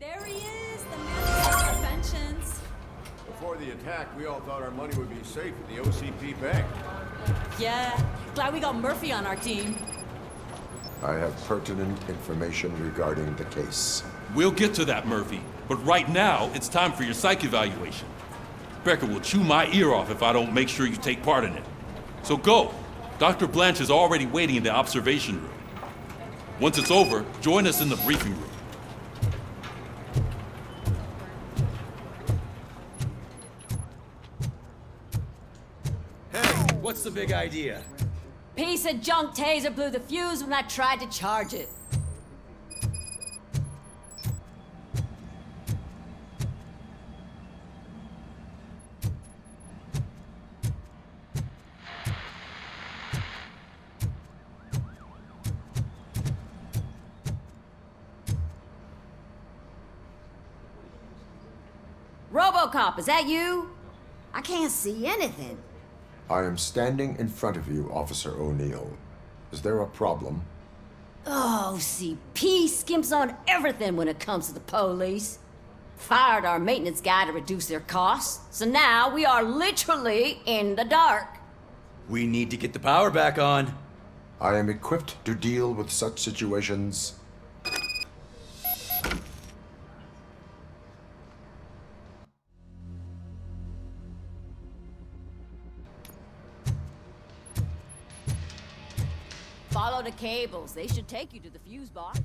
There he is, the man of pensions. Before the attack, we all thought our money would be safe at the OCP bank. Yeah, glad we got Murphy on our team. I have pertinent information regarding the case. We'll get to that, Murphy. But right now, it's time for your psych evaluation. Becker will chew my ear off if I don't make sure you take part in it. So go. Dr. Blanche is already waiting in the observation room. Once it's over, join us in the briefing room. Hey, what's the big idea? Piece of junk taser blew the fuse when I tried to charge it. Robocop, is that you? I can't see anything. I am standing in front of you, Officer O'Neill. Is there a problem? Oh, CP skimps on everything when it comes to the police. Fired our maintenance guy to reduce their costs, so now we are literally in the dark. We need to get the power back on. I am equipped to deal with such situations. Follow the cables. They should take you to the fuse box.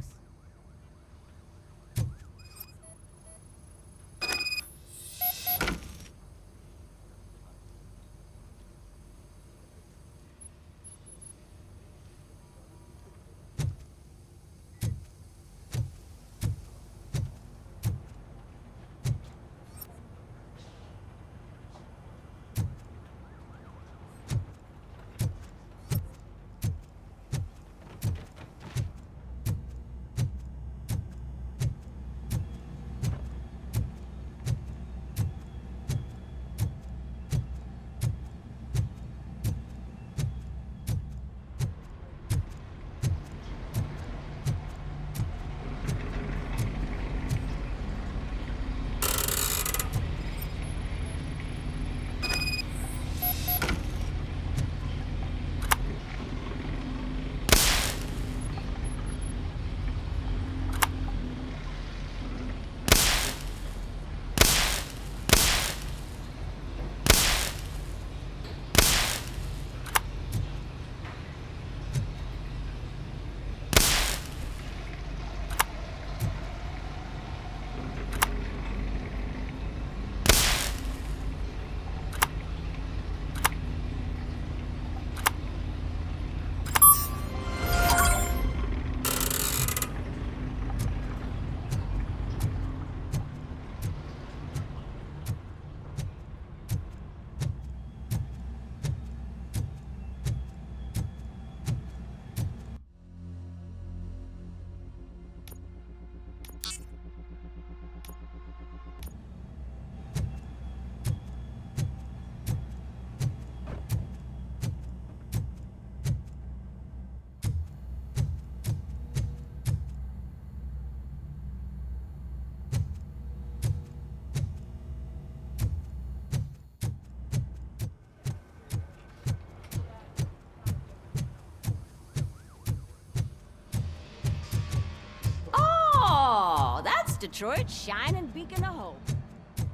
Detroit's shining beacon of hope.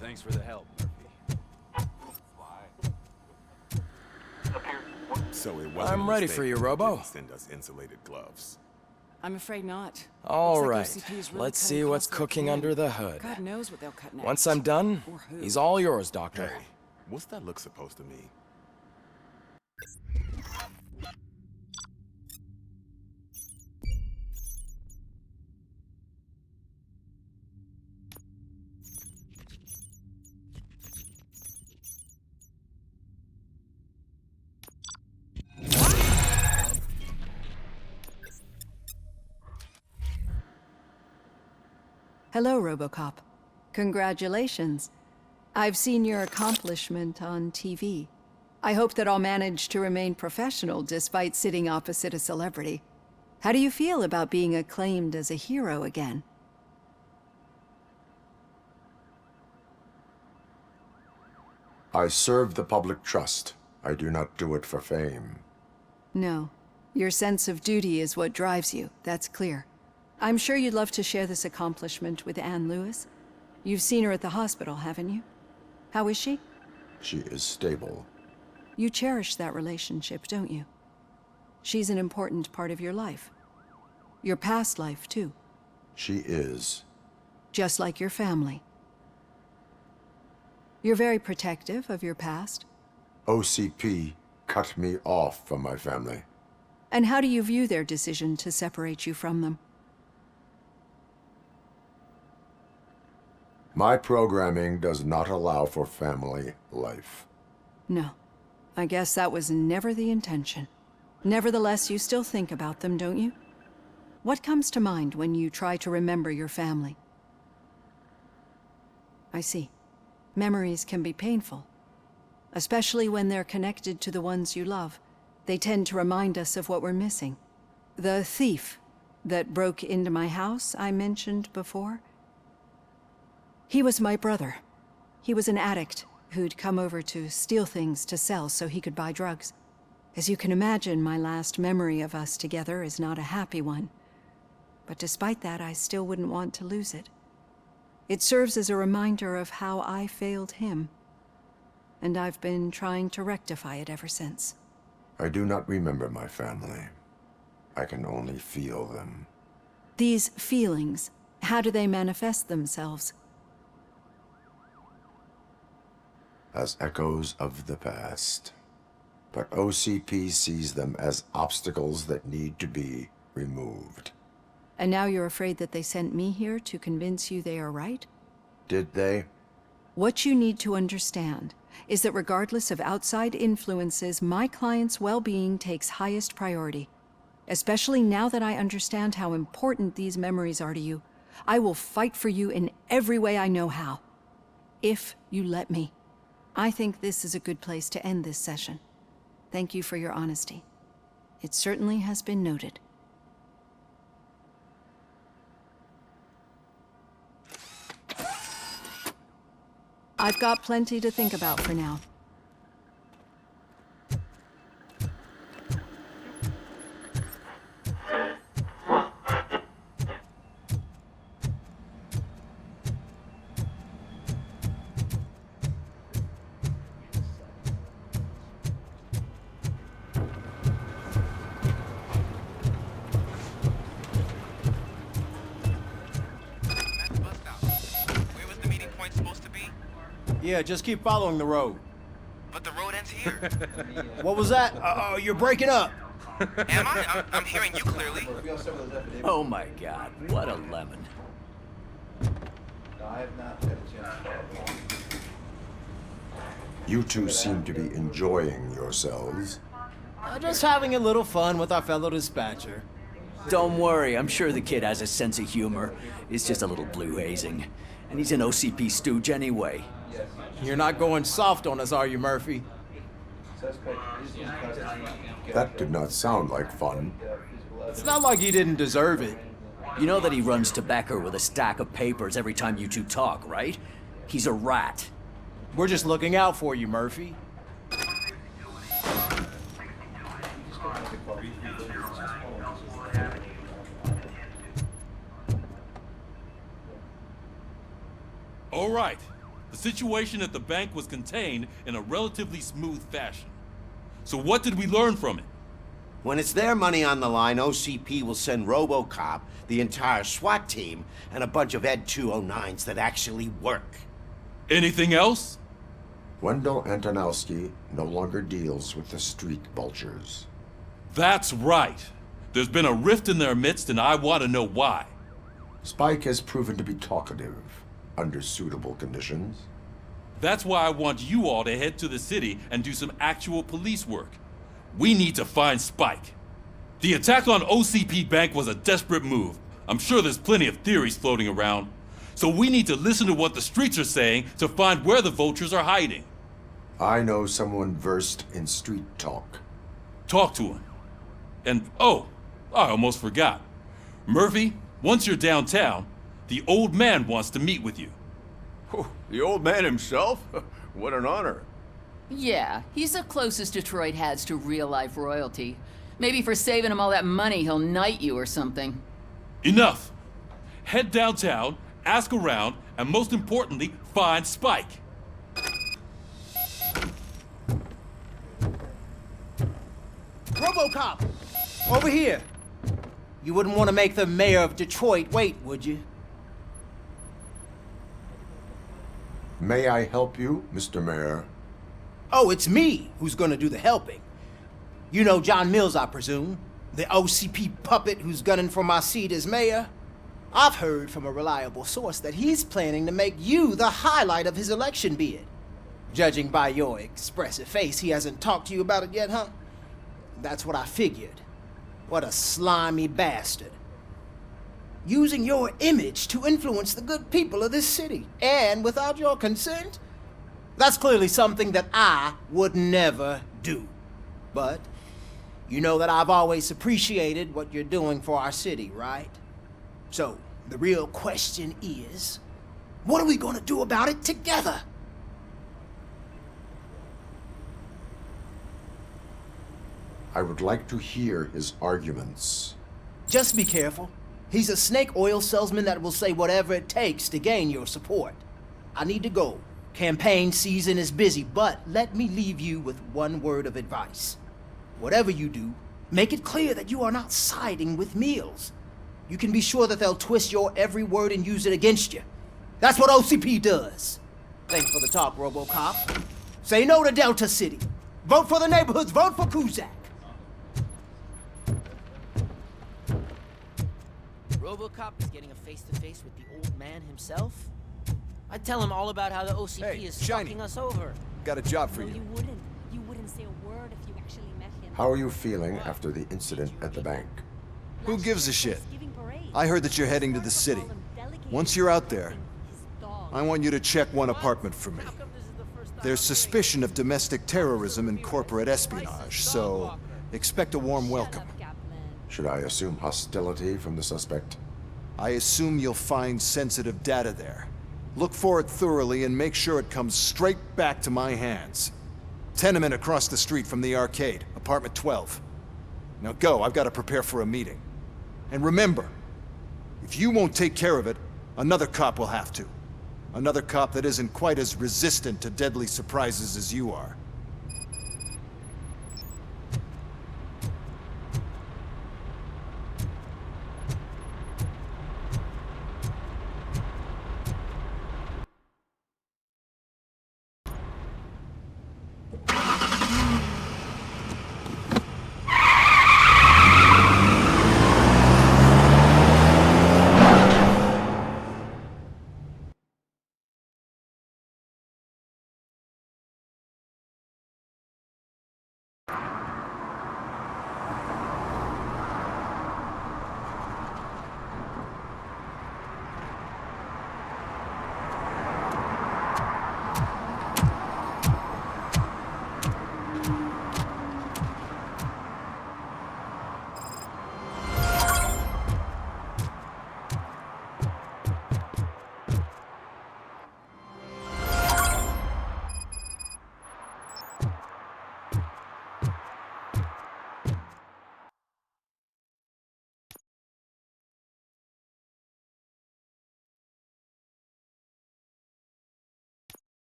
Thanks for the help, Murphy. So it wasn't I'm ready for you, Robo. Send us insulated gloves. I'm afraid not. All Looks like right, OCP is really let's cutting see what's costs like cooking men. under the hood. God knows what they'll cut next. Once I'm done, Or who. he's all yours, Doctor. Hey, what's that look supposed to mean? Hello, Robocop. Congratulations. I've seen your accomplishment on TV. I hope that I'll manage to remain professional despite sitting opposite a celebrity. How do you feel about being acclaimed as a hero again? I serve the public trust. I do not do it for fame. No. Your sense of duty is what drives you, that's clear. I'm sure you'd love to share this accomplishment with Anne Lewis. You've seen her at the hospital, haven't you? How is she? She is stable. You cherish that relationship, don't you? She's an important part of your life. Your past life, too. She is. Just like your family. You're very protective of your past. OCP cut me off from my family. And how do you view their decision to separate you from them? My programming does not allow for family life. No. I guess that was never the intention. Nevertheless, you still think about them, don't you? What comes to mind when you try to remember your family? I see. Memories can be painful. Especially when they're connected to the ones you love. They tend to remind us of what we're missing. The thief that broke into my house I mentioned before? He was my brother. He was an addict who'd come over to steal things to sell so he could buy drugs. As you can imagine, my last memory of us together is not a happy one. But despite that, I still wouldn't want to lose it. It serves as a reminder of how I failed him. And I've been trying to rectify it ever since. I do not remember my family. I can only feel them. These feelings, how do they manifest themselves? As echoes of the past. But OCP sees them as obstacles that need to be removed. And now you're afraid that they sent me here to convince you they are right? Did they? What you need to understand is that regardless of outside influences, my client's well-being takes highest priority. Especially now that I understand how important these memories are to you, I will fight for you in every way I know how. If you let me. I think this is a good place to end this session. Thank you for your honesty. It certainly has been noted. I've got plenty to think about for now. Yeah, just keep following the road. But the road ends here. What was that? Uh-oh, you're breaking up. Am I? I'm hearing you clearly. Oh my god, what a lemon. You two seem to be enjoying yourselves. Just having a little fun with our fellow dispatcher. Don't worry, I'm sure the kid has a sense of humor. It's just a little blue hazing. And he's an OCP stooge anyway. You're not going soft on us, are you, Murphy? That did not sound like fun. It's not like you didn't deserve it. You know that he runs to Becker with a stack of papers every time you two talk, right? He's a rat. We're just looking out for you, Murphy. All right. The situation at the bank was contained in a relatively smooth fashion. So what did we learn from it? When it's their money on the line, OCP will send Robocop, the entire SWAT team, and a bunch of Ed 209s that actually work. Anything else? Wendell Antonowski no longer deals with the street vultures. That's right. There's been a rift in their midst, and I want to know why. Spike has proven to be talkative under suitable conditions. That's why I want you all to head to the city and do some actual police work. We need to find Spike. The attack on OCP Bank was a desperate move. I'm sure there's plenty of theories floating around. So we need to listen to what the streets are saying to find where the vultures are hiding. I know someone versed in street talk. Talk to him. And, oh, I almost forgot. Murphy, once you're downtown, the old man wants to meet with you. Oh, the old man himself? What an honor. Yeah, he's the closest Detroit has to real-life royalty. Maybe for saving him all that money, he'll knight you or something. Enough! Head downtown, ask around, and most importantly, find Spike. Robocop! Over here! You wouldn't want to make the mayor of Detroit wait, would you? May I help you, Mr. Mayor? Oh, it's me who's gonna do the helping. You know John Mills, I presume? The OCP puppet who's gunning for my seat as mayor? I've heard from a reliable source that he's planning to make you the highlight of his election bid. Judging by your expressive face, he hasn't talked to you about it yet, huh? That's what I figured. What a slimy bastard. Using your image to influence the good people of this city, and without your consent? That's clearly something that I would never do. But you know that I've always appreciated what you're doing for our city, right? So, the real question is, what are we gonna do about it together? I would like to hear his arguments. Just be careful. He's a snake oil salesman that will say whatever it takes to gain your support. I need to go. Campaign season is busy, but let me leave you with one word of advice. Whatever you do, make it clear that you are not siding with Mills. You can be sure that they'll twist your every word and use it against you. That's what OCP does. Thanks for the talk, Robocop. Say no to Delta City. Vote for the neighborhoods. Vote for Kuzak. Robocop is getting a face-to-face with the old man himself? I'd tell him all about how the OCP is fucking us over. Got a job for No, you. you wouldn't. You wouldn't say a word if you actually met him. How are you feeling after the incident at the bank? Who gives a shit? I heard that you're heading to the city. Once you're out there, I want you to check one apartment for me. There's suspicion of domestic terrorism and corporate espionage, so expect a warm welcome. Should I assume hostility from the suspect? I assume you'll find sensitive data there. Look for it thoroughly and make sure it comes straight back to my hands. Tenement across the street from the arcade, apartment 12. Now go, I've got to prepare for a meeting. And remember, if you won't take care of it, another cop will have to. Another cop that isn't quite as resistant to deadly surprises as you are.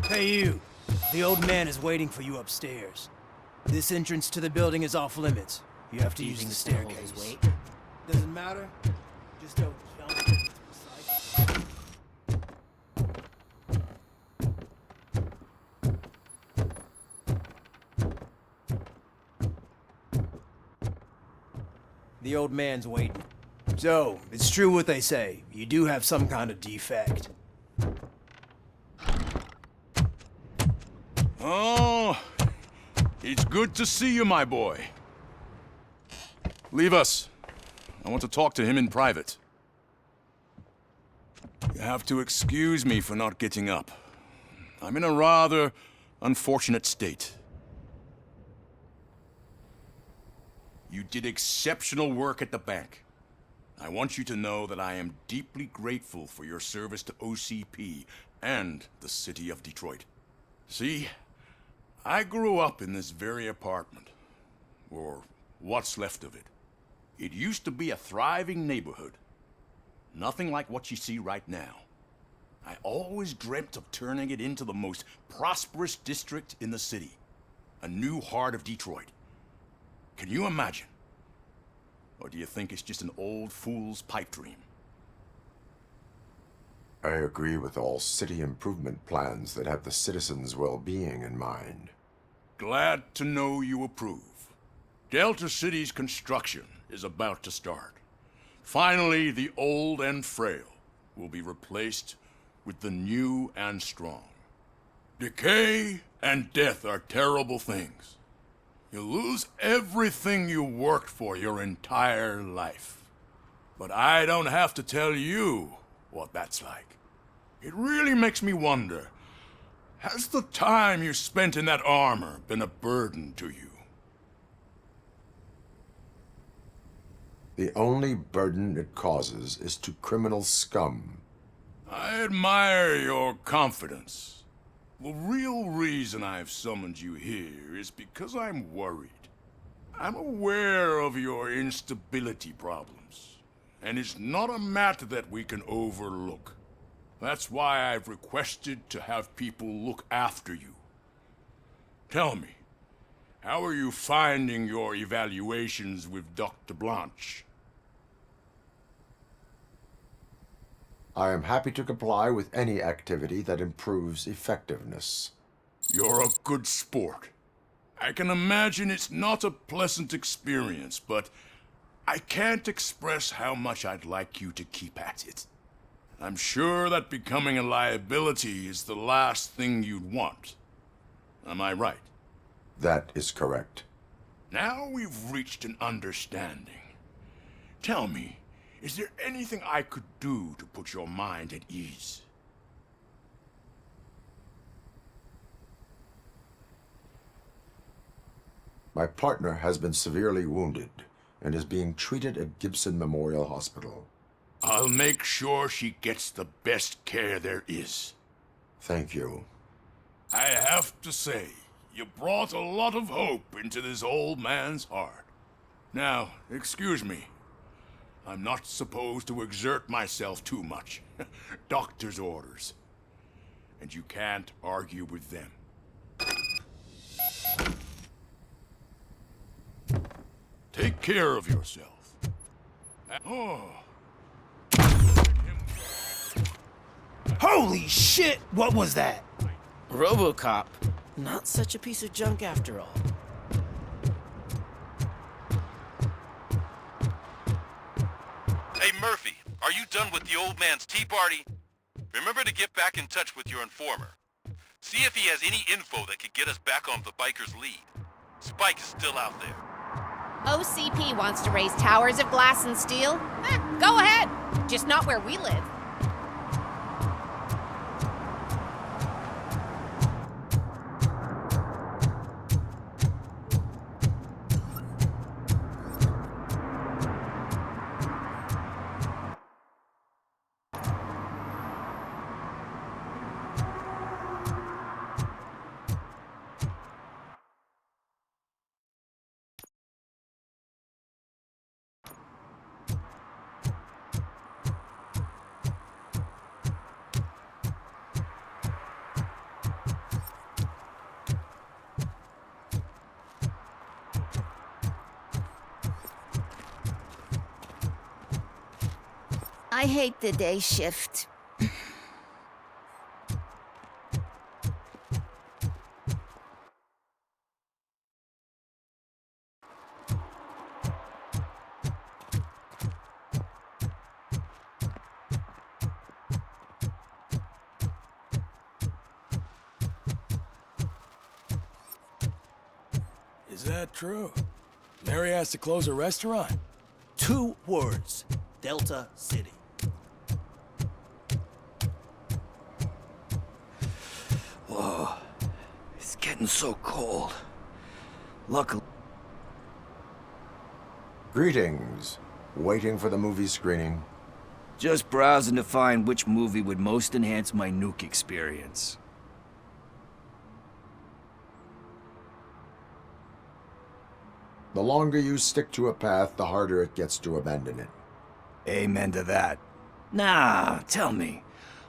Hey you, the old man is waiting for you upstairs. This entrance to the building is off limits. You have to use the staircase. Doesn't matter. Just don't jump. The old man's waiting. So, it's true what they say. You do have some kind of defect. Oh, it's good to see you, my boy. Leave us. I want to talk to him in private. You have to excuse me for not getting up. I'm in a rather unfortunate state. You did exceptional work at the bank. I want you to know that I am deeply grateful for your service to OCP and the city of Detroit. See, I grew up in this very apartment, or what's left of it. It used to be a thriving neighborhood. Nothing like what you see right now. I always dreamt of turning it into the most prosperous district in the city. A new heart of Detroit. Can you imagine? Or do you think it's just an old fool's pipe dream? I agree with all city improvement plans that have the citizens' well-being in mind. Glad to know you approve. Delta City's construction is about to start. Finally, the old and frail will be replaced with the new and strong. Decay and death are terrible things. You lose everything you worked for your entire life. But I don't have to tell you what that's like. It really makes me wonder, has the time you spent in that armor been a burden to you? The only burden it causes is to criminal scum. I admire your confidence. The real reason I've summoned you here is because I'm worried. I'm aware of your instability problems, and it's not a matter that we can overlook. That's why I've requested to have people look after you. Tell me, how are you finding your evaluations with Dr. Blanche? I am happy to comply with any activity that improves effectiveness. You're a good sport. I can imagine it's not a pleasant experience, but I can't express how much I'd like you to keep at it. I'm sure that becoming a liability is the last thing you'd want. Am I right? That is correct. Now we've reached an understanding. Tell me, is there anything I could do to put your mind at ease? My partner has been severely wounded and is being treated at Gibson Memorial Hospital. I'll make sure she gets the best care there is. Thank you. I have to say, you brought a lot of hope into this old man's heart. Now, excuse me. I'm not supposed to exert myself too much. Doctor's orders. And you can't argue with them. Take care of yourself. Oh. Holy shit! What was that? Robocop. Not such a piece of junk after all. Hey, Murphy, are you done with the old man's tea party? Remember to get back in touch with your informer. See if he has any info that could get us back on the biker's lead. Spike is still out there. OCP wants to raise towers of glass and steel? Go ahead. Just not where we live. I hate the day shift. Is that true? Mary has to close a restaurant? 2 words. Delta City. getting so cold. Luckily... Greetings. Waiting for the movie screening. Just browsing to find which movie would most enhance my nuke experience. The longer you stick to a path, the harder it gets to abandon it. Amen to that. Nah, tell me,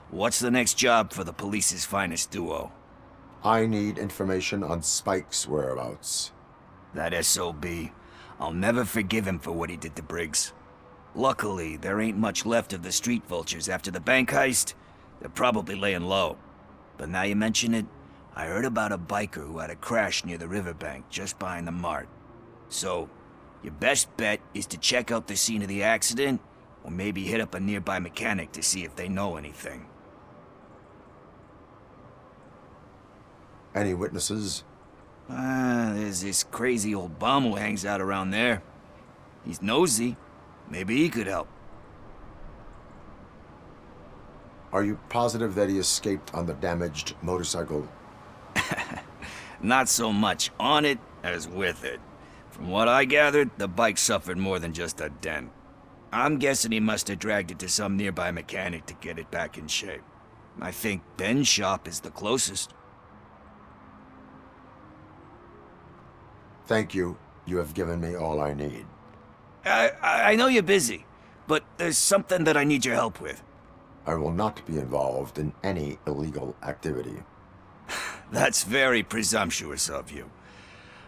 what's the next job for the police's finest duo? I need information on Spike's whereabouts. That SOB. I'll never forgive him for what he did to Briggs. Luckily, there ain't much left of the street vultures after the bank heist. They're probably laying low. But now you mention it, I heard about a biker who had a crash near the riverbank just behind the mart. So, your best bet is to check out the scene of the accident, or maybe hit up a nearby mechanic to see if they know anything. Any witnesses? There's this crazy old bum who hangs out around there. He's nosy. Maybe he could help. Are you positive that he escaped on the damaged motorcycle? Not so much on it as with it. From what I gathered, the bike suffered more than just a dent. I'm guessing he must have dragged it to some nearby mechanic to get it back in shape. I think Ben's shop is the closest. Thank you. You have given me all I need. I know you're busy, but there's something that I need your help with. I will not be involved in any illegal activity. That's very presumptuous of you.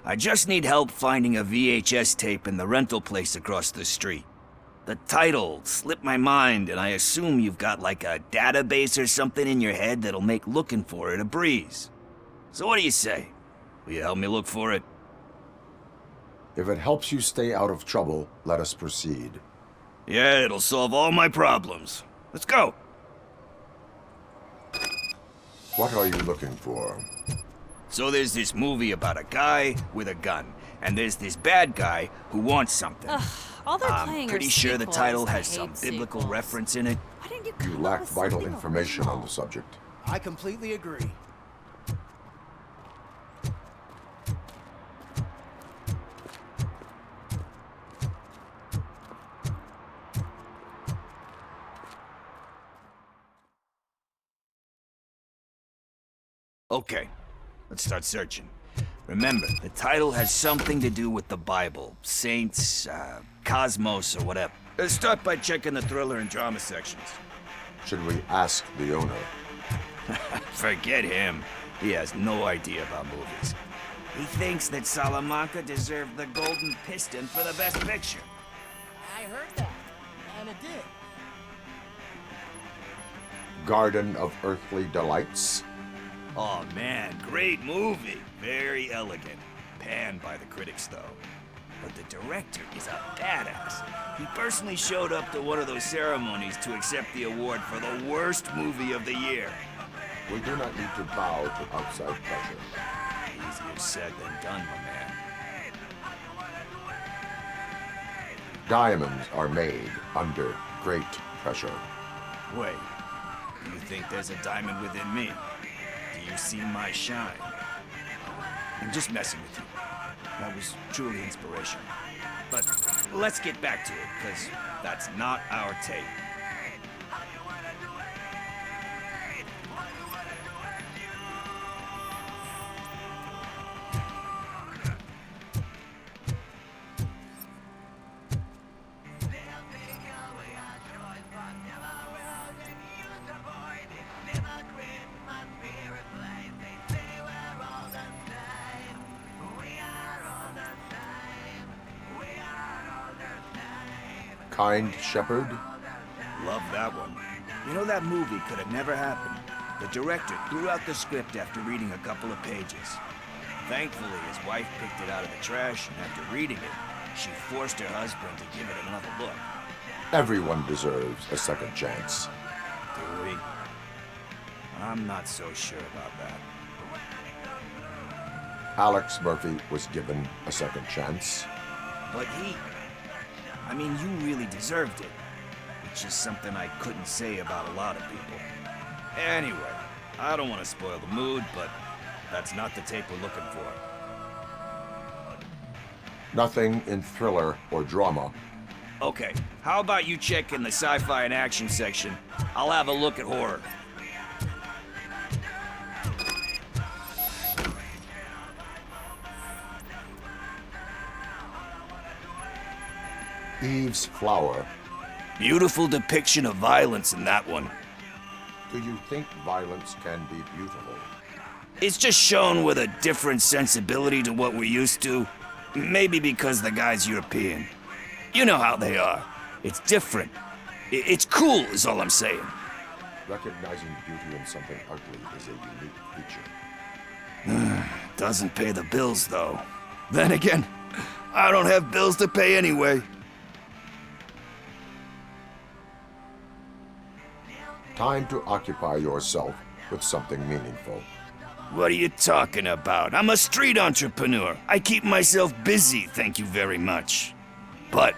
I just need help finding a VHS tape in the rental place across the street. The title slipped my mind, and I assume you've got like a database or something in your head that'll make looking for it a breeze. So what do you say? Will you help me look for it? If it helps you stay out of trouble, let us proceed. Yeah, it'll solve all my problems. Let's go! What are you looking for? So there's this movie about a guy with a gun, and there's this bad guy who wants something. All they're I'm playing pretty are sure the sequels. title I has hate some biblical sequels. reference in it. Why didn't you You come up lack with vital something information on original? the subject. I completely agree. Okay, let's start searching. Remember, the title has something to do with the Bible, saints, cosmos, or whatever. Let's start by checking the thriller and drama sections. Should we ask the owner? Forget him. He has no idea about movies. He thinks that Salamanca deserved the Golden Piston for the Best Picture. I heard that, and it did. Garden of Earthly Delights? Oh man, great movie. Very elegant. Panned by the critics, though. But the director is a badass. He personally showed up to one of those ceremonies to accept the award for the worst movie of the year. We do not need to bow to outside pressure. Easier said than done, my man. Diamonds are made under great pressure. Wait, do you think there's a diamond within me? Do you see my shine? I'm just messing with you. That was truly inspirational. But let's get back to it, because that's not our tape. Kind Shepherd? Love that one. You know, that movie could have never happened. The director threw out the script after reading a couple of pages. Thankfully, his wife picked it out of the trash, and after reading it, she forced her husband to give it another look. Everyone deserves a second chance. Do we? I'm not so sure about that. Alex Murphy was given a second chance. But I mean, you really deserved it. Which is something I couldn't say about a lot of people. Anyway, I don't want to spoil the mood, but That's not the tape we're looking for. Nothing in thriller or drama. Okay, how about you check in the sci-fi and action section? I'll have a look at horror. Eve's Flower. Beautiful depiction of violence in that one. Do you think violence can be beautiful? It's just shown with a different sensibility to what we're used to. Maybe because the guy's European. You know how they are. It's different. It's cool, is all I'm saying. Recognizing beauty in something ugly is a unique feature. Doesn't pay the bills, though. Then again, I don't have bills to pay anyway. Time to occupy yourself with something meaningful. What are you talking about? I'm a street entrepreneur. I keep myself busy, thank you very much. But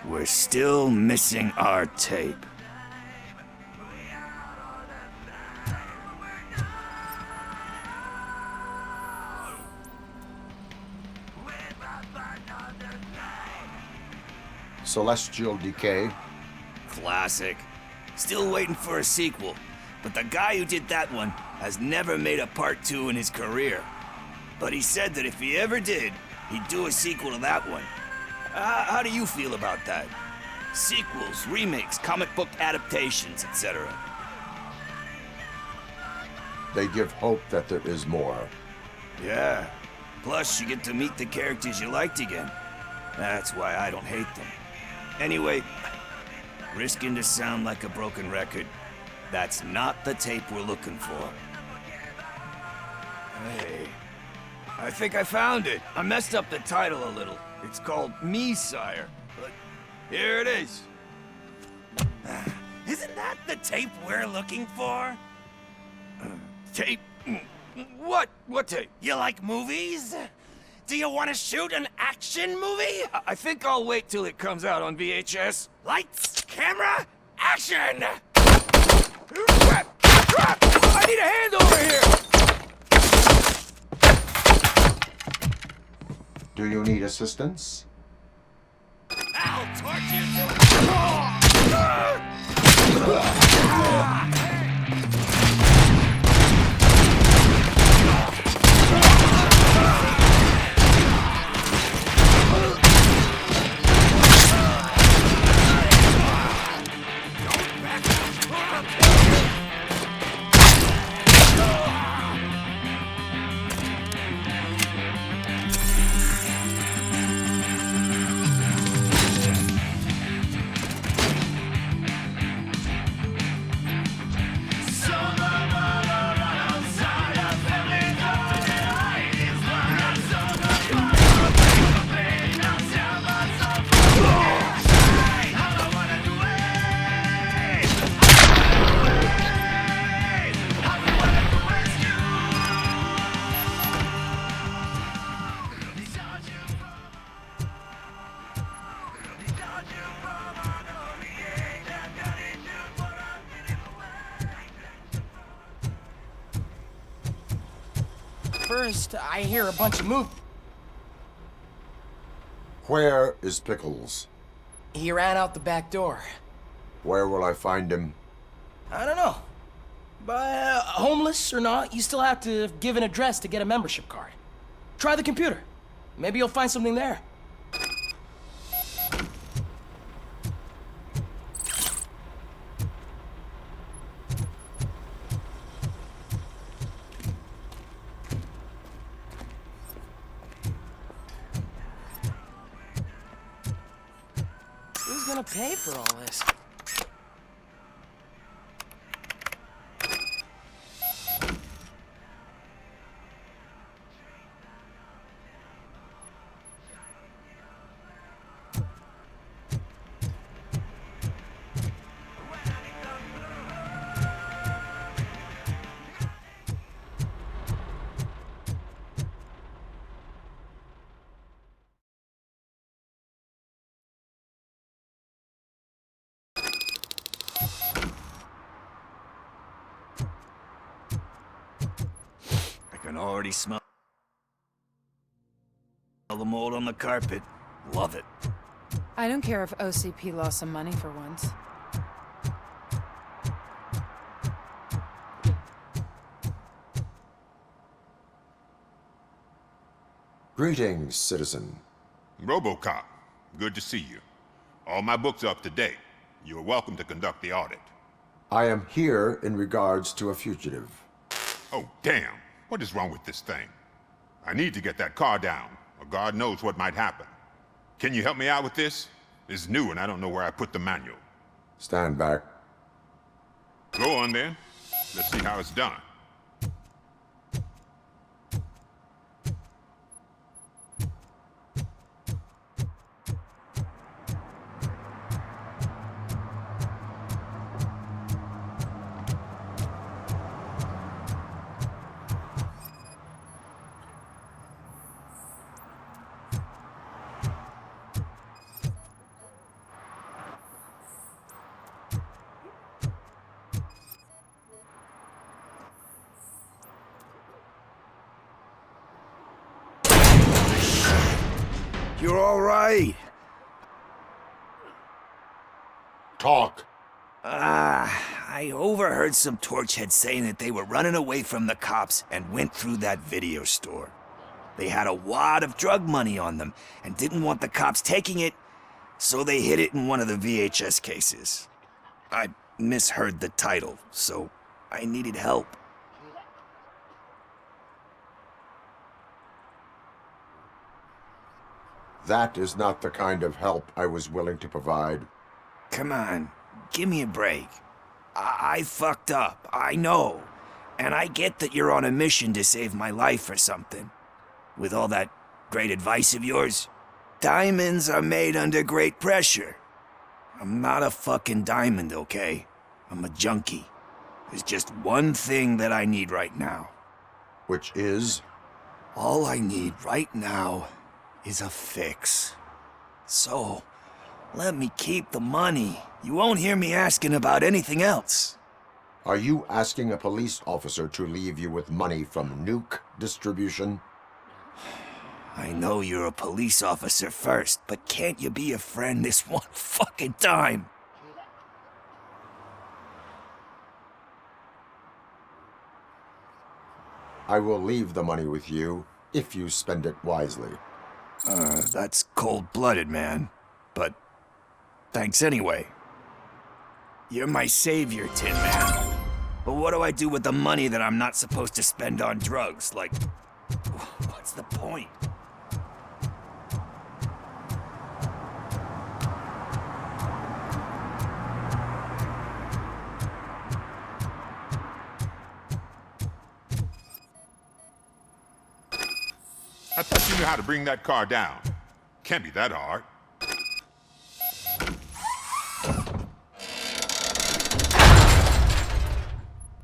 we're still missing our tape. Celestial Decay. Classic. Still waiting for a sequel, but the guy who did that one has never made a part 2 in his career. But he said that if he ever did, he'd do a sequel to that one. How do you feel about that? Sequels, remakes, comic book adaptations, etc. They give hope that there is more. Yeah. Plus, you get to meet the characters you liked again. That's why I don't hate them. Anyway, risking to sound like a broken record, that's not the tape we're looking for. Hey, I think I found it. I messed up the title a little. It's called Me, Sire, but here it is. Isn't that the tape we're looking for? Tape? What? What tape? You like movies? Do you want to shoot an action movie? I think I'll wait till it comes out on VHS. Lights, camera, action! Crap! Crap! I need a hand over here! Do you need assistance? I'll torch you till... First, I hear a bunch of movement. Where is Pickles? He ran out the back door. Where will I find him? I don't know. But homeless or not, you still have to give an address to get a membership card. Try the computer. Maybe you'll find something there. Who's gonna pay for all this? can already smell the mold on the carpet. Love it. I don't care if OCP lost some money for once. Greetings, citizen. Robocop, good to see you. All my books are up to date. You are welcome to conduct the audit. I am here in regards to a fugitive. Oh, damn. What is wrong with this thing? I need to get that car down, or God knows what might happen. Can you help me out with this? It's new and I don't know where I put the manual. Stand back. Go on then. Let's see how it's done. You're all right. Talk. I overheard some torchheads saying that they were running away from the cops and went through that video store. They had a wad of drug money on them and didn't want the cops taking it, so they hid it in one of the VHS cases. I misheard the title, so I needed help. That is not the kind of help I was willing to provide. Come on, give me a break. I fucked up, I know. And I get that you're on a mission to save my life or something. With all that great advice of yours, diamonds are made under great pressure. I'm not a fucking diamond, okay? I'm a junkie. There's just one thing that I need right now. Which is? All I need right now is a fix. So, let me keep the money. You won't hear me asking about anything else. Are you asking a police officer to leave you with money from nuke distribution? I know you're a police officer first, but can't you be a friend this one fucking time? I will leave the money with you if you spend it wisely. That's cold-blooded, man. But thanks anyway. You're my savior, Tin Man. But what do I do with the money that I'm not supposed to spend on drugs? Like, what's the point? I thought you knew how to bring that car down. Can't be that hard.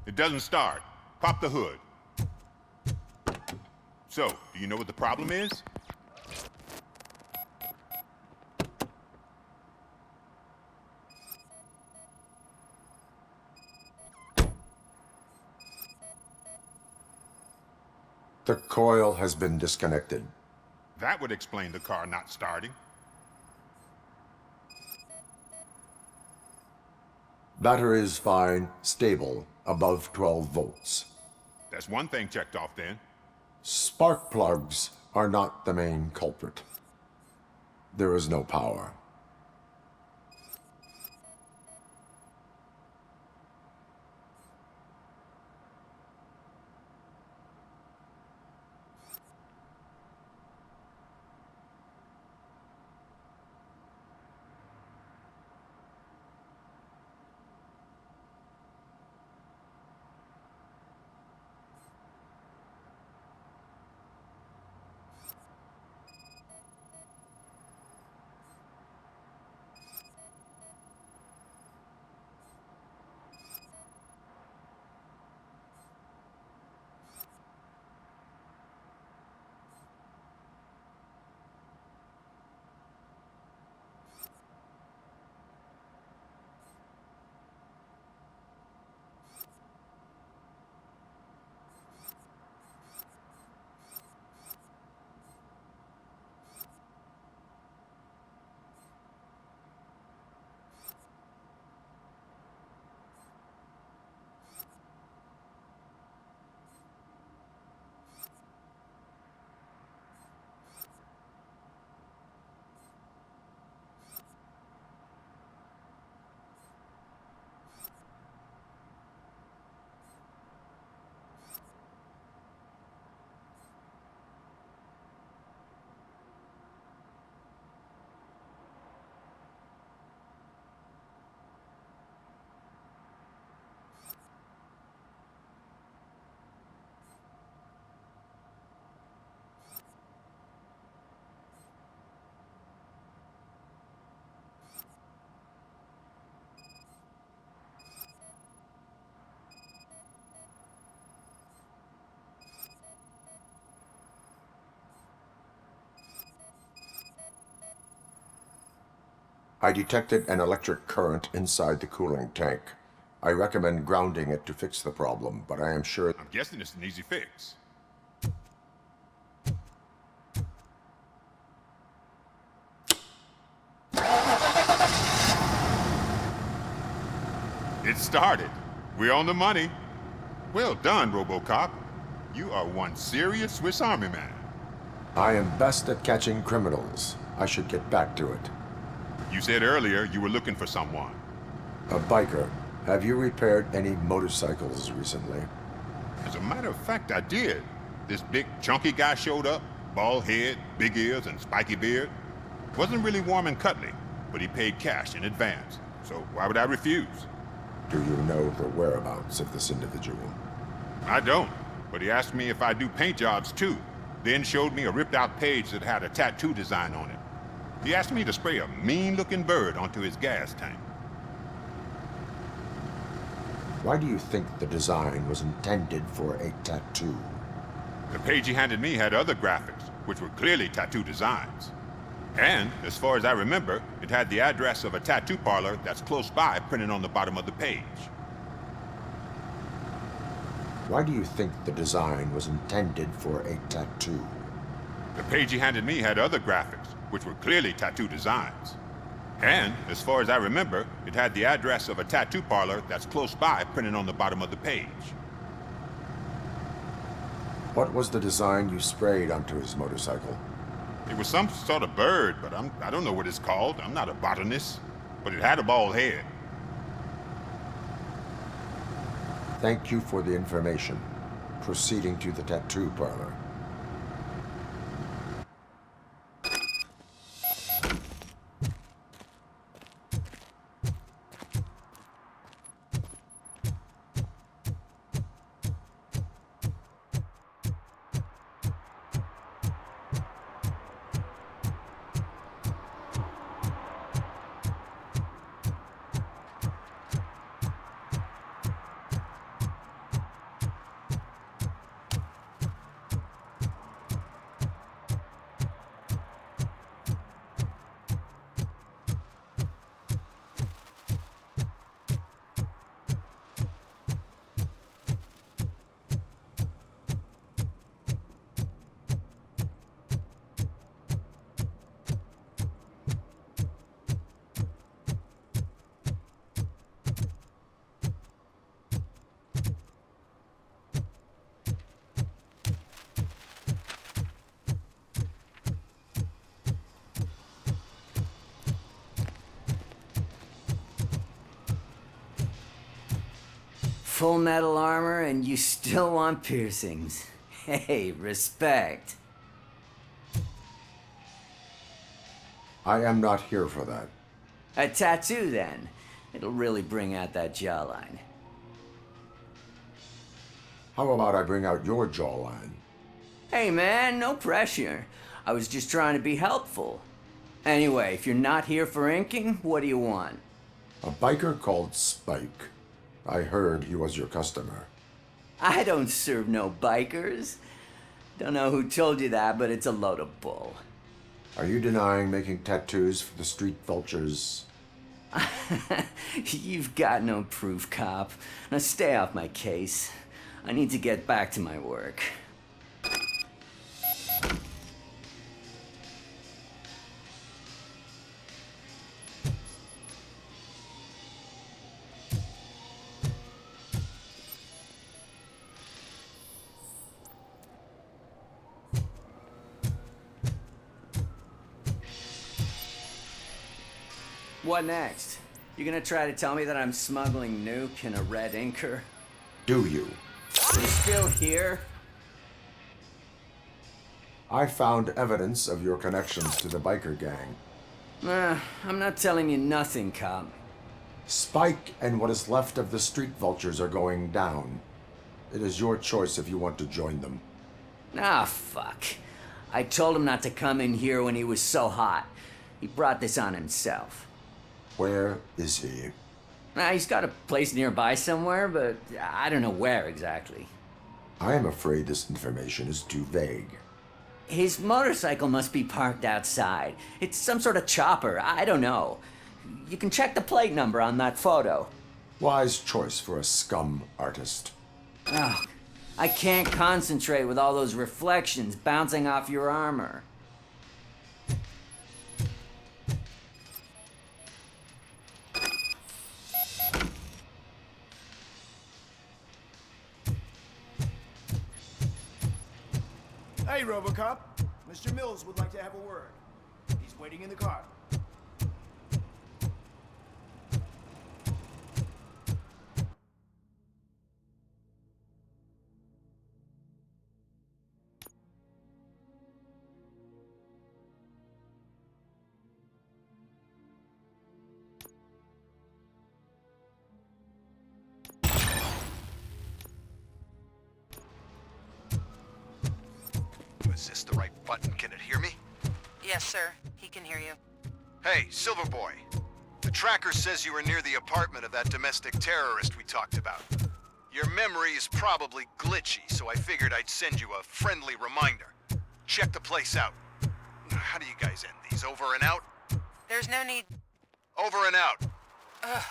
It doesn't start. Pop the hood. So, do you know what the problem is? The coil has been disconnected. That would explain the car not starting. Battery is fine, stable, above 12 volts. That's one thing checked off then. Spark plugs are not the main culprit. There is no power. I detected an electric current inside the cooling tank. I recommend grounding it to fix the problem, but I am sure... I'm guessing it's an easy fix. It started. We're on the money. Well done, Robocop. You are one serious Swiss Army man. I am best at catching criminals. I should get back to it. You said earlier you were looking for someone. A biker. Have you repaired any motorcycles recently? As a matter of fact, I did. This big, chunky guy showed up. Bald head, big ears, and spiky beard. Wasn't really warm and cuddly, but he paid cash in advance. So why would I refuse? Do you know the whereabouts of this individual? I don't, but he asked me if I do paint jobs too. Then showed me a ripped-out page that had a tattoo design on it. He asked me to spray a mean-looking bird onto his gas tank. Why do you think the design was intended for a tattoo? The page he handed me had other graphics, which were clearly tattoo designs. And, as far as I remember, it had the address of a tattoo parlor that's close by printed on the bottom of the page. Why do you think the design was intended for a tattoo? The page he handed me had other graphics, which were clearly tattoo designs. And, as far as I remember, it had the address of a tattoo parlor that's close by printed on the bottom of the page. What was the design you sprayed onto his motorcycle? It was some sort of bird, but I don't know what it's called. I'm not a botanist. But it had a bald head. Thank you for the information. Proceeding to the tattoo parlor. Full metal armor and you still want piercings. Hey, respect. I am not here for that. A tattoo, then. It'll really bring out that jawline. How about I bring out your jawline? Hey, man, no pressure. I was just trying to be helpful. Anyway, if you're not here for inking, what do you want? A biker called Spike. I heard he was your customer. I don't serve no bikers. Don't know who told you that, but it's a load of bull. Are you denying making tattoos for the street vultures? You've got no proof, cop. Now stay off my case. I need to get back to my work. What next? You gonna try to tell me that I'm smuggling nuke in a red inker? Do you? You still here? I found evidence of your connections to the biker gang. I'm not telling you nothing, cop. Spike and what is left of the street vultures are going down. It is your choice if you want to join them. Ah, fuck. I told him not to come in here when he was so hot. He brought this on himself. Where is he? He's got a place nearby somewhere, but I don't know where exactly. I am afraid this information is too vague. His motorcycle must be parked outside. It's some sort of chopper. I don't know. You can check the plate number on that photo. Wise choice for a scum artist. Oh, I can't concentrate with all those reflections bouncing off your armor. Hey, Robocop. Mr. Mills would like to have a word. He's waiting in the car. Is this the right button? Can it hear me? Yes, sir. He can hear you. Hey, Silverboy. The tracker says you were near the apartment of that domestic terrorist we talked about. Your memory is probably glitchy, so I figured I'd send you a friendly reminder. Check the place out. How do you guys end these? Over and out? There's no need. Over and out. Ugh.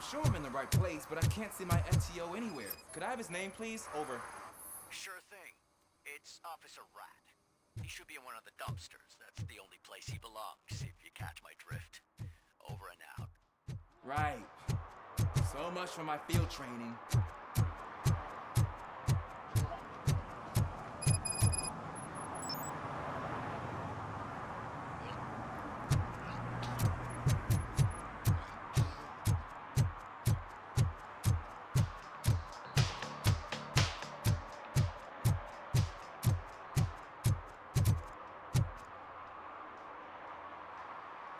Sure I'm in the right place, but I can't see my FTO anywhere. Could I have his name, please? Over. Sure thing. It's Officer Rat. He should be in one of the dumpsters. That's the only place he belongs, if you catch my drift. Over and out. Right. So much for my field training.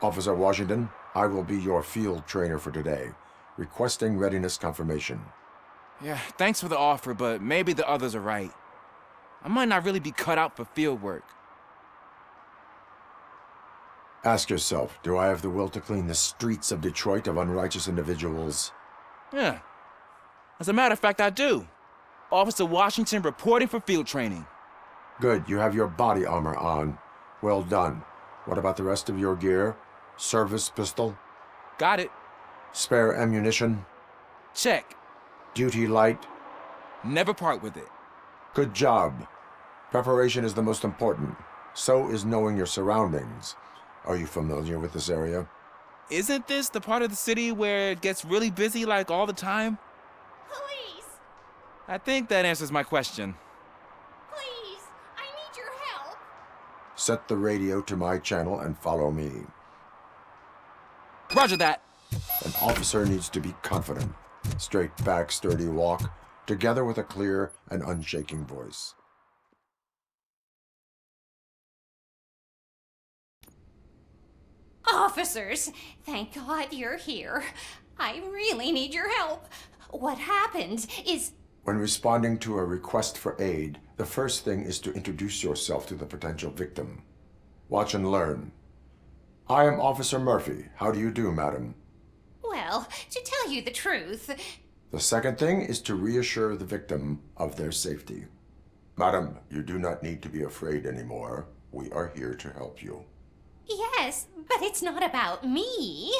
Officer Washington, I will be your field trainer for today. Requesting readiness confirmation. Yeah, thanks for the offer, but maybe the others are right. I might not really be cut out for field work. Ask yourself, do I have the will to clean the streets of Detroit of unrighteous individuals? Yeah. As a matter of fact, I do. Officer Washington reporting for field training. Good, you have your body armor on. Well done. What about the rest of your gear? Service pistol? Got it. Spare ammunition? Check. Duty light? Never part with it. Good job. Preparation is the most important. So is knowing your surroundings. Are you familiar with this area? Isn't this the part of the city where it gets really busy like all the time? Police! I think that answers my question. Please! I need your help! Set the radio to my channel and follow me. Roger that. An officer needs to be confident. Straight back, sturdy walk, together with a clear and unshaking voice. Officers, thank God you're here. I really need your help. What happened is... When responding to a request for aid, the first thing is to introduce yourself to the potential victim. Watch and learn. I am Officer Murphy. How do you do, madam? Well, to tell you the truth... The second thing is to reassure the victim of their safety. Madam, you do not need to be afraid anymore. We are here to help you. Yes, but it's not about me.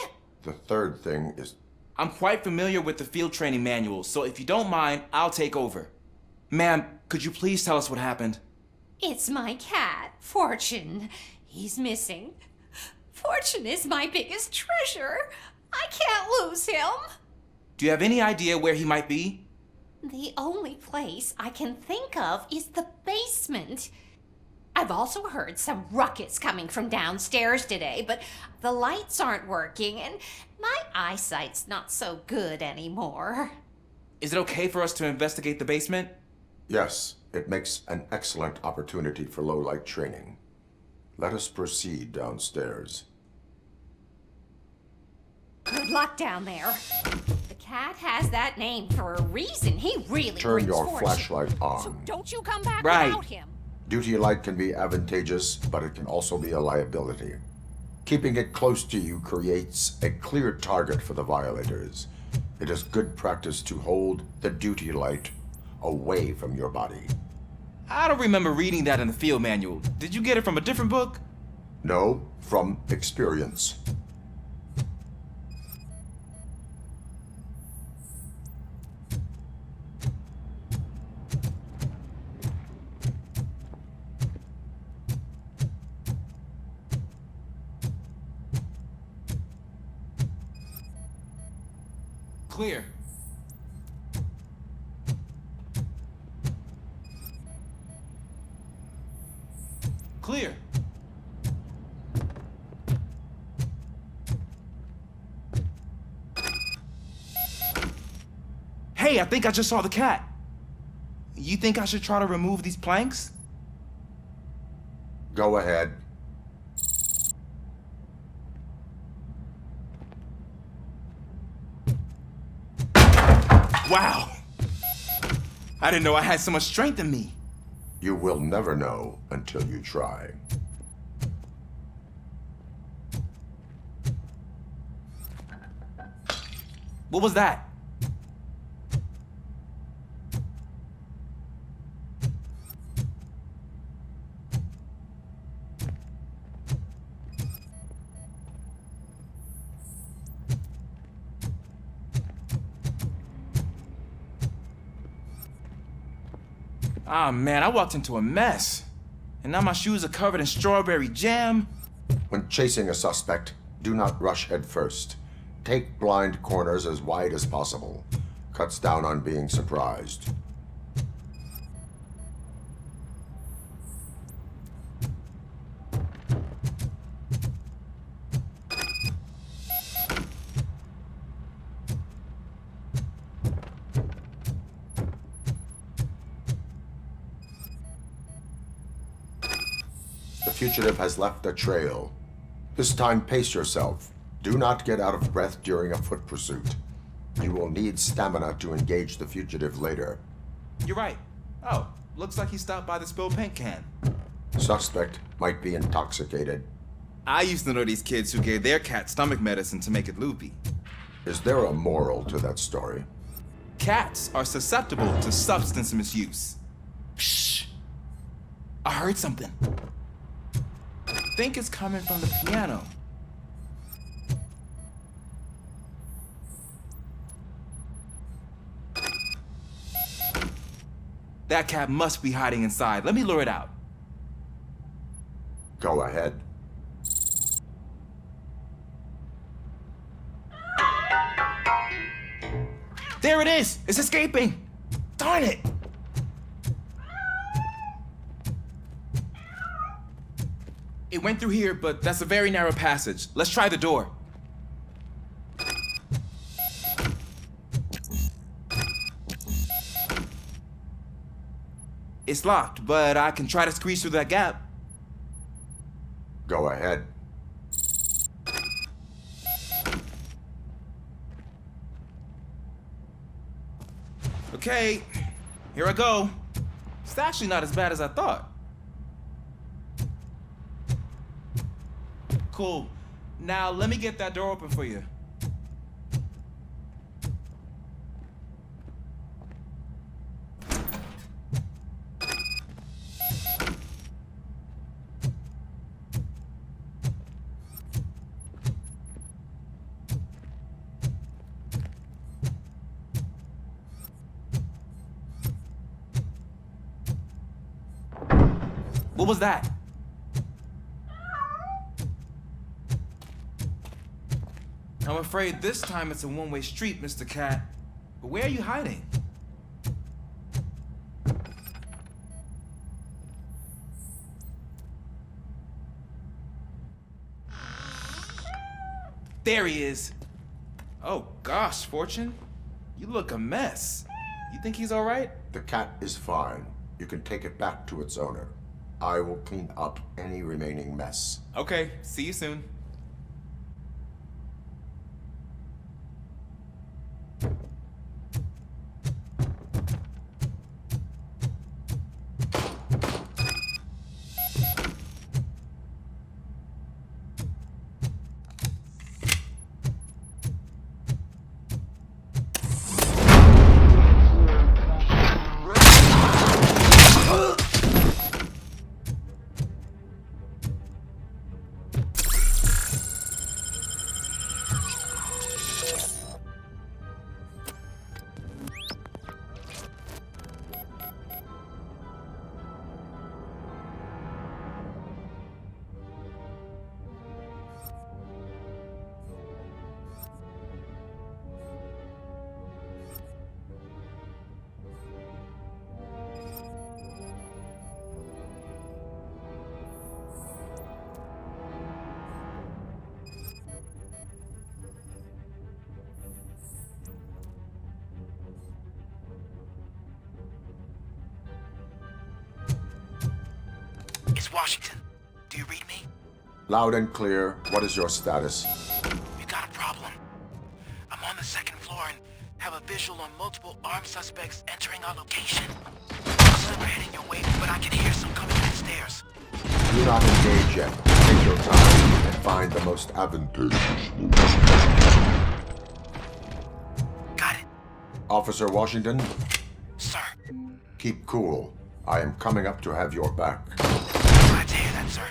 The third thing is... I'm quite familiar with the field training manual, so if you don't mind, I'll take over. Ma'am, could you please tell us what happened? It's my cat, Fortune. He's missing. Fortune is my biggest treasure. I can't lose him. Do you have any idea where he might be? The only place I can think of is the basement. I've also heard some ruckus coming from downstairs today, but the lights aren't working and my eyesight's not so good anymore. Is it okay for us to investigate the basement? Yes, it makes an excellent opportunity for low-light training. Let us proceed downstairs. Good luck down there. The cat has that name for a reason. He really Turn brings your fortune. flashlight on. So don't you come back Right. without him. Duty light can be advantageous, but it can also be a liability. Keeping it close to you creates a clear target for the violators. It is good practice to hold the duty light away from your body. I don't remember reading that in the field manual. Did you get it from a different book? No, from experience. Clear. Clear. Hey, I think I just saw the cat. You think I should try to remove these planks? Go ahead. Wow! I didn't know I had so much strength in me. You will never know until you try. What was that? Ah, man, I walked into a mess. And now my shoes are covered in strawberry jam. When chasing a suspect, do not rush head first. Take blind corners as wide as possible. Cuts down on being surprised. The fugitive has left a trail. This time, pace yourself. Do not get out of breath during a foot pursuit. You will need stamina to engage the fugitive later. You're right. Oh, looks like he stopped by the spilled paint can. Suspect might be intoxicated. I used to know these kids who gave their cat stomach medicine to make it loopy. Is there a moral to that story? Cats are susceptible to substance misuse. Shh! I heard something. I think it's coming from the piano. That cat must be hiding inside. Let me lure it out. Go ahead. There it is! It's escaping! Darn it! It went through here, but that's a very narrow passage. Let's try the door. It's locked, but I can try to squeeze through that gap. Go ahead. Okay, here I go. It's actually not as bad as I thought. Cool. Now let me get that door open for you. What was that? I'm afraid this time it's a one-way street, Mr. Cat. But where are you hiding? There he is. Oh gosh, Fortune. You look a mess. You think he's all right? The cat is fine. You can take it back to its owner. I will clean up any remaining mess. Okay, see you soon. It's Washington. Do you read me? Loud and clear. What is your status? We got a problem. I'm on the second floor and have a visual on multiple armed suspects entering our location. Some are heading your way, but I can hear some coming up the stairs. Do not engage yet. Take your time and find the most advantageous move. Got it. Officer Washington? Sir. Keep cool. I am coming up to have your back. Glad to hear that, sir.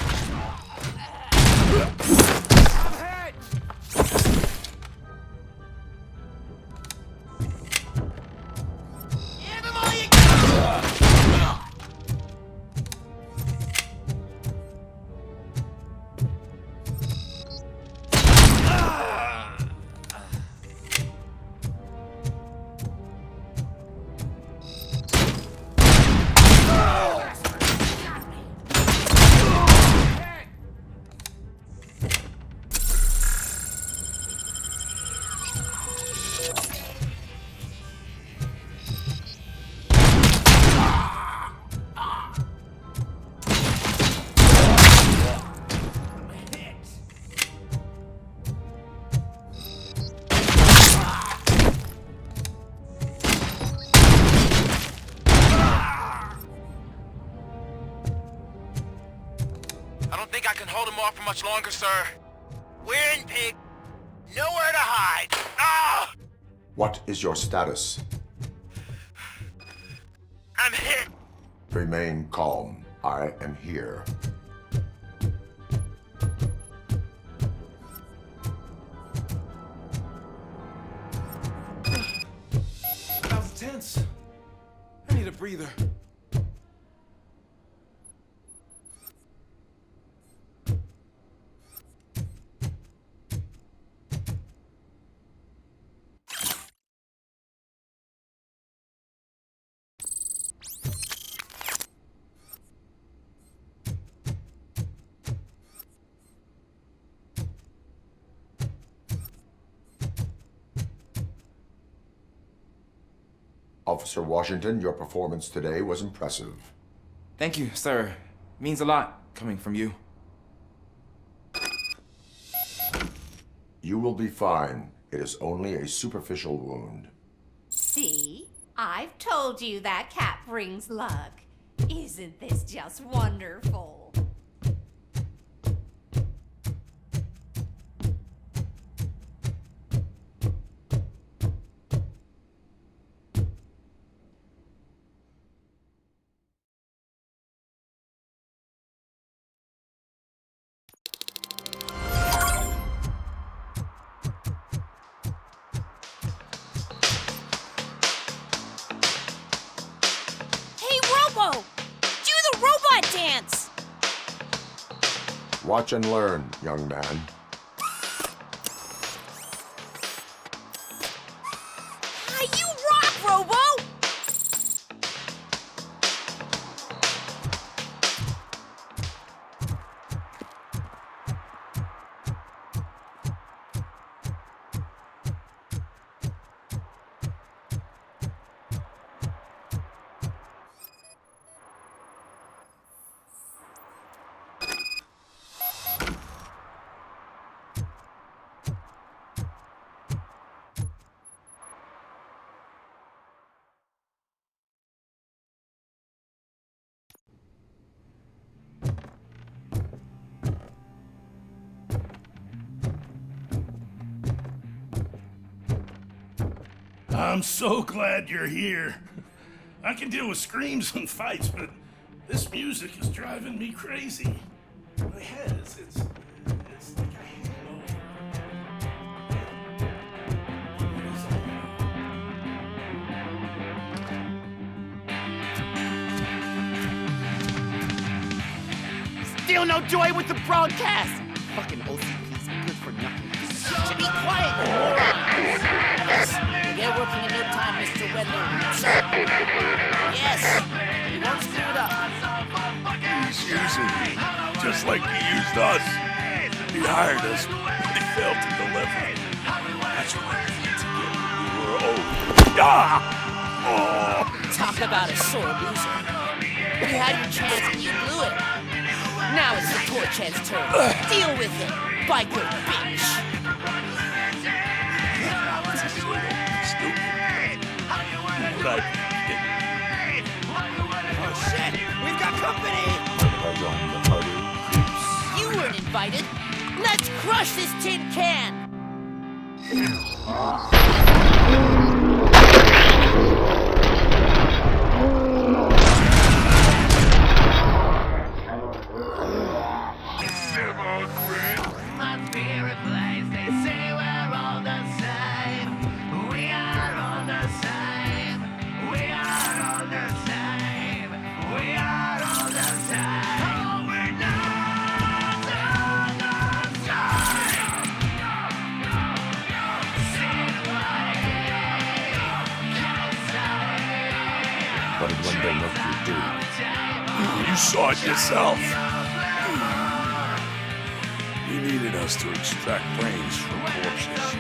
I don't think I can hold him off for much longer, sir. We're in, pig. Nowhere to hide. Ah! What is your status? I'm hit. Remain calm. I am here. That was tense. I need a breather. Officer Washington, your performance today was impressive. Thank you, sir. Means a lot coming from you. You will be fine. It is only a superficial wound. See? I've told you that cat brings luck. Isn't this just wonderful? Dance! Watch and learn, young man. You rock, Robo! I'm so glad you're here. I can deal with screams and fights, but this music is driving me crazy. My head is, it's like a hangover. Still no joy with the broadcast! Fucking OCP's good for nothing. Should be quiet, you morons! Yes, get working in no time, Mr. Wendell. Sir. Yes, he won't screw it up. He's using me, just like he used us. He hired us, but he failed to deliver. That's why we need to get what we were owed. Ah! Oh! Talk about a sore loser. You had your chance and you blew it. Now it's the poor chance turn. Deal with it, biker bitch. Oh shit, we've got company! You weren't invited. Let's crush this tin can! What did one day make you do? You saw it yourself. He needed us to extract brains from corpses. He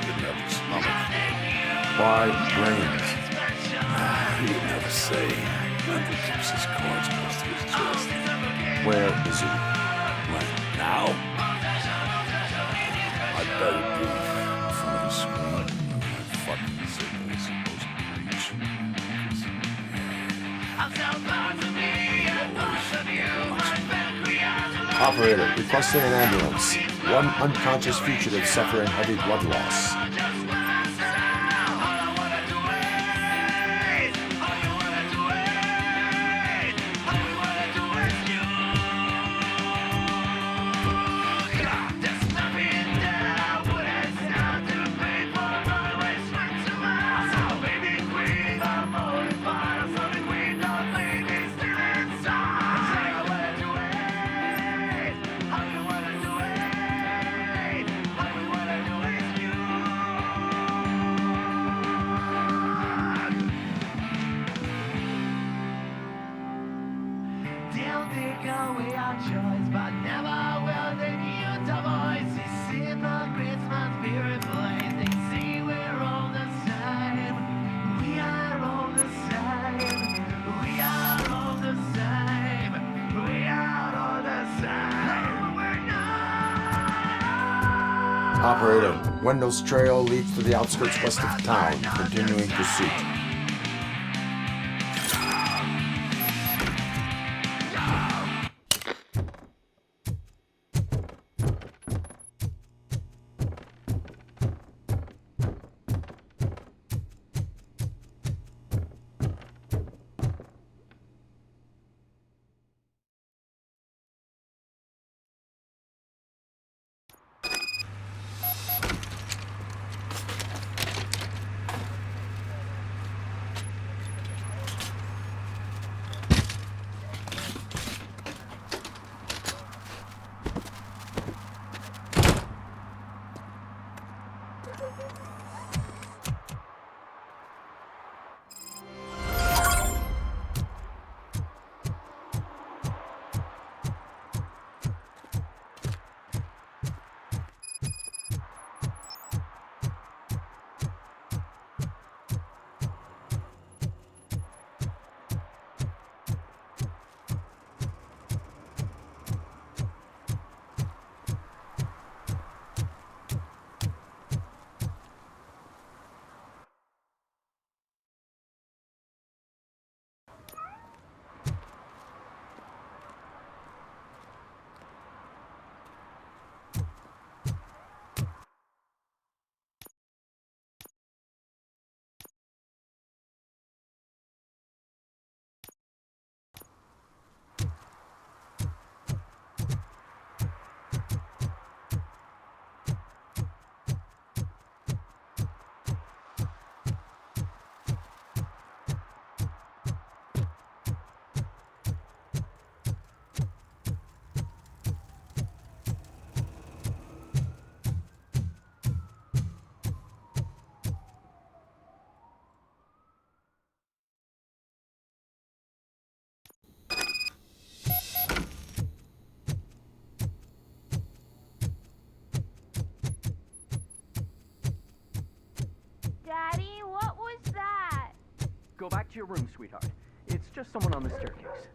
didn't have the stomach. Why brains? He would never say. Wendell keeps his cards close to his chest. Where is he? Right now? I'd better be in front of the screen. That fucking signal is supposed to reach. Operator, requesting an ambulance. One unconscious fugitive suffering heavy blood loss. Operator, Wendell's trail leads to the outskirts west of town, continuing pursuit. Go back to your room, sweetheart. It's just someone on the staircase.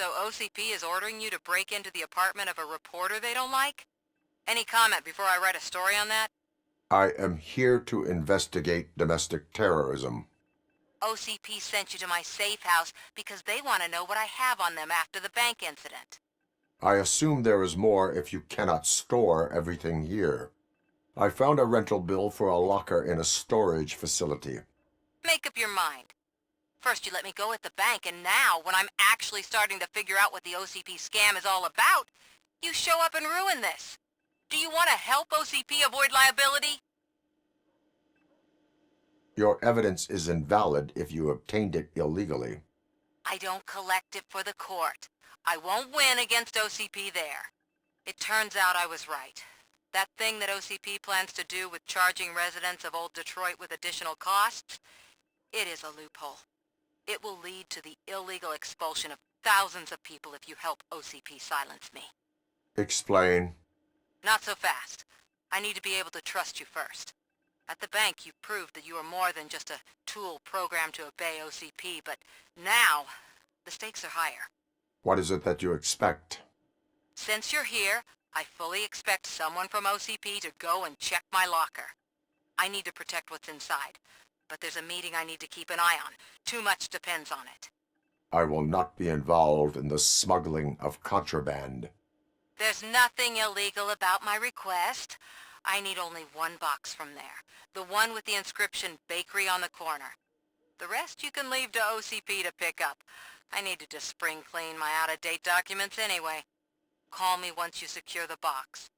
So OCP is ordering you to break into the apartment of a reporter they don't like? Any comment before I write a story on that? I am here to investigate domestic terrorism. OCP sent you to my safe house because they want to know what I have on them after the bank incident. I assume there is more if you cannot store everything here. I found a rental bill for a locker in a storage facility. Make up your mind. First you let me go at the bank, and now, when I'm actually starting to figure out what the OCP scam is all about, you show up and ruin this. Do you want to help OCP avoid liability? Your evidence is invalid if you obtained it illegally. I don't collect it for the court. I won't win against OCP there. It turns out I was right. That thing that OCP plans to do with charging residents of Old Detroit with additional costs, it is a loophole. It will lead to the illegal expulsion of thousands of people if you help OCP silence me. Explain. Not so fast. I need to be able to trust you first. At the bank, you proved that you are more than just a tool programmed to obey OCP, but now, the stakes are higher. What is it that you expect? Since you're here, I fully expect someone from OCP to go and check my locker. I need to protect what's inside, but there's a meeting I need to keep an eye on. Too much depends on it. I will not be involved in the smuggling of contraband. There's nothing illegal about my request. I need only one box from there. The one with the inscription Bakery on the corner. The rest you can leave to OCP to pick up. I need to just spring clean my out-of-date documents anyway. Call me once you secure the box.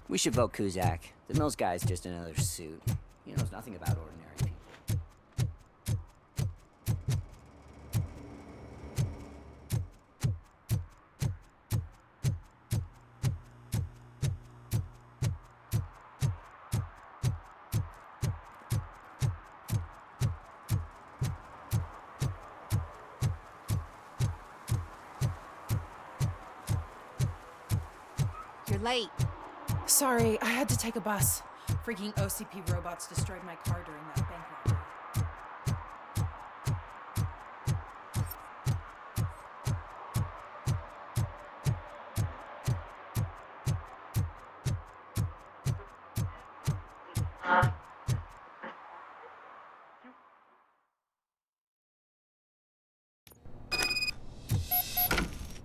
We should vote Kuzak. The Mills guy's just another suit. He knows nothing about ordinary people. You're late. Sorry, I had to take a bus. Freaking OCP robots destroyed my car during that bank robbery.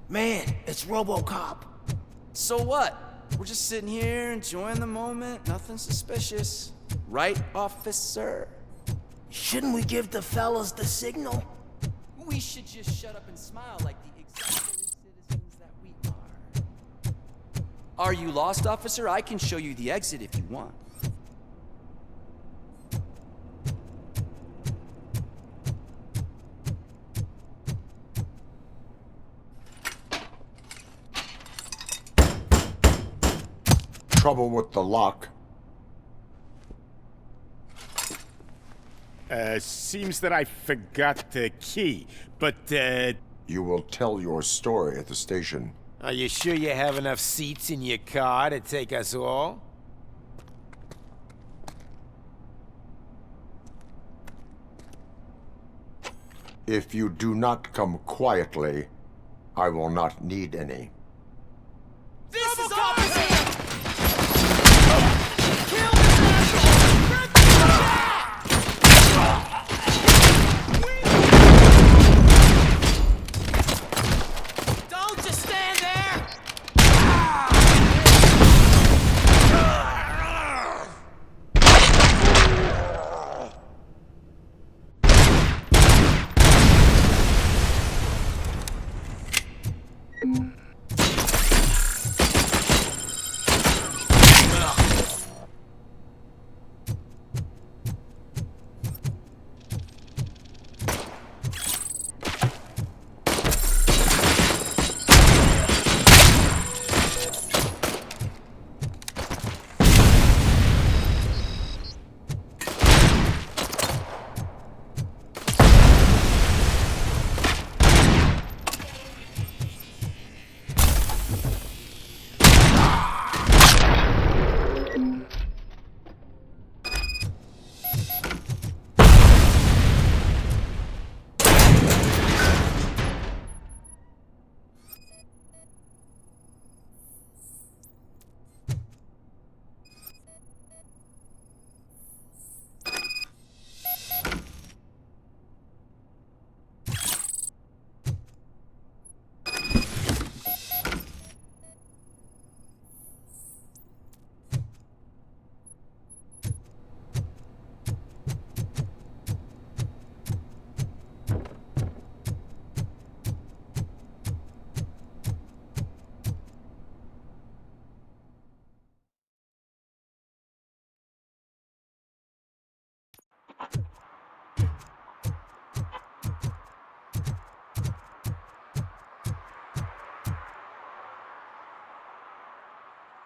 Man, it's Robocop. So what? We're just sitting here enjoying the moment, nothing suspicious. Right, officer? Shouldn't we give the fellas the signal? We should just shut up and smile like the exemplary citizens that we are. Are you lost, officer? I can show you the exit if you want. Trouble with the lock. Seems that I forgot the key, but, You will tell your story at the station. Are you sure you have enough seats in your car to take us all? If you do not come quietly, I will not need any. This is officer! Don't just stand there!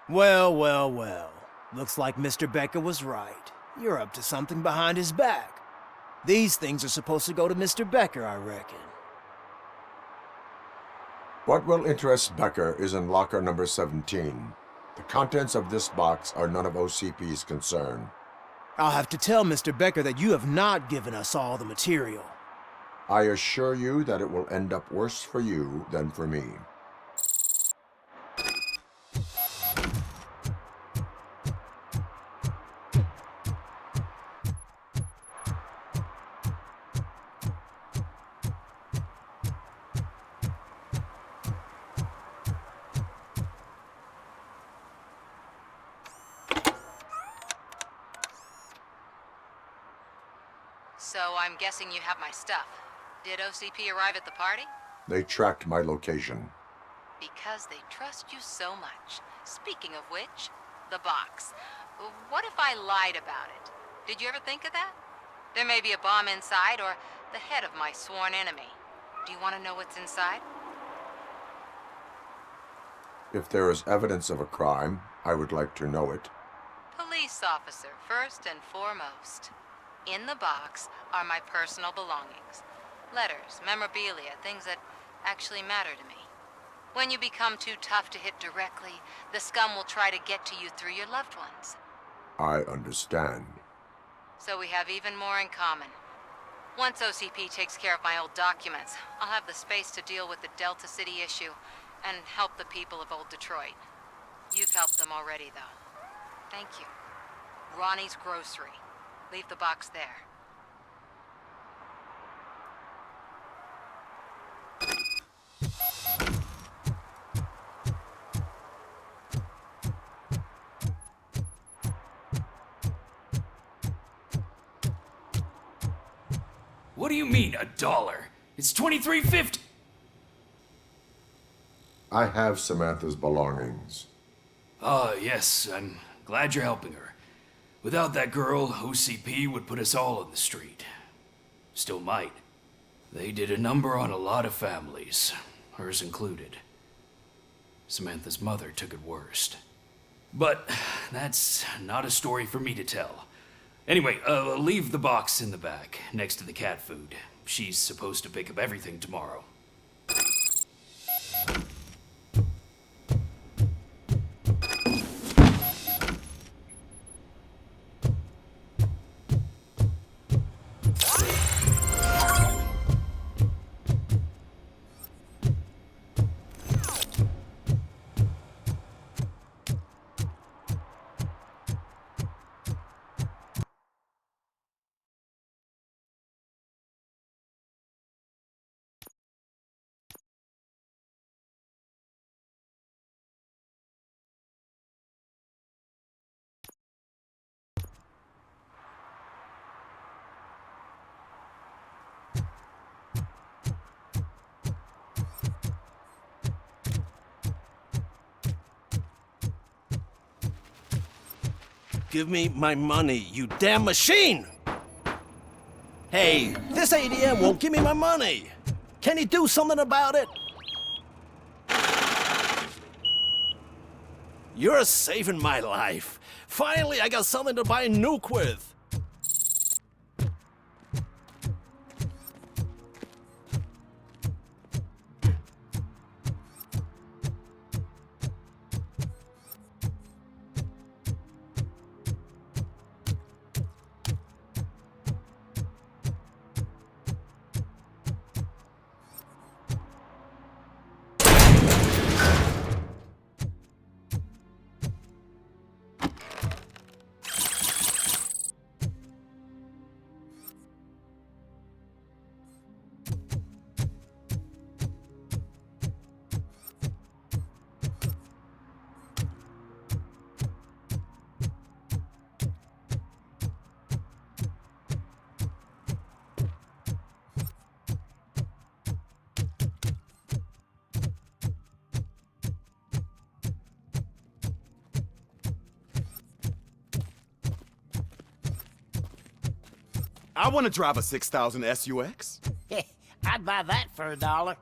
Well, well, well. Looks like Mr. Becker was right. You're up to something behind his back. These things are supposed to go to Mr. Becker, I reckon. What will interest Becker is in locker number 17. The contents of this box are none of OCP's concern. I'll have to tell Mr. Becker that you have not given us all the material. I assure you that it will end up worse for you than for me. So I'm guessing you have my stuff. Did OCP arrive at the party? They tracked my location. Because they trust you so much. Speaking of which, the box. What if I lied about it? Did you ever think of that? There may be a bomb inside or the head of my sworn enemy. Do you want to know what's inside? If there is evidence of a crime, I would like to know it. Police officer, first and foremost. In the box are my personal belongings. Letters, memorabilia, things that actually matter to me. When you become too tough to hit directly, the scum will try to get to you through your loved ones. I understand. So we have even more in common. Once OCP takes care of my old documents, I'll have the space to deal with the Delta City issue and help the people of Old Detroit. You've helped them already, though. Thank you. Ronnie's Grocery. Leave the box there. What do you mean, $1? It's $23.50. I have Samantha's belongings. Ah, yes, I'm glad you're helping her. Without that girl, OCP would put us all on the street. Still might. They did a number on a lot of families, hers included. Samantha's mother took it worst. But that's not a story for me to tell. Anyway, leave the box in the back, next to the cat food. She's supposed to pick up everything tomorrow. Give me my money, you damn machine! Hey, this ATM won't give me my money! Can you do something about it? You're saving my life. Finally, I got something to buy a nuke with. I want to drive a 6000 SUX. I'd buy that for $1.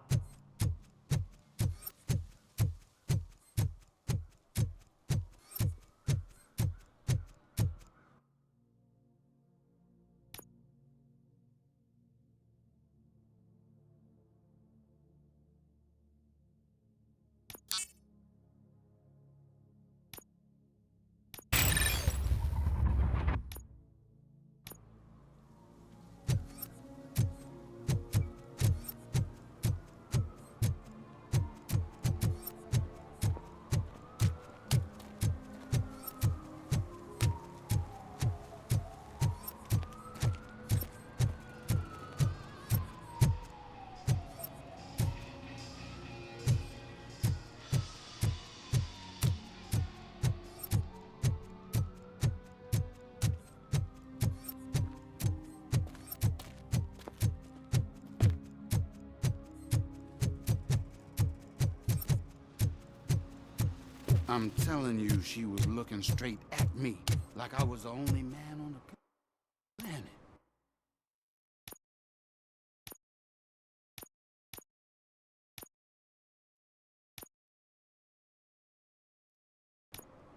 I'm telling you, she was looking straight at me, like I was the only man on the planet.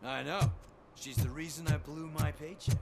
I know. She's the reason I blew my paycheck.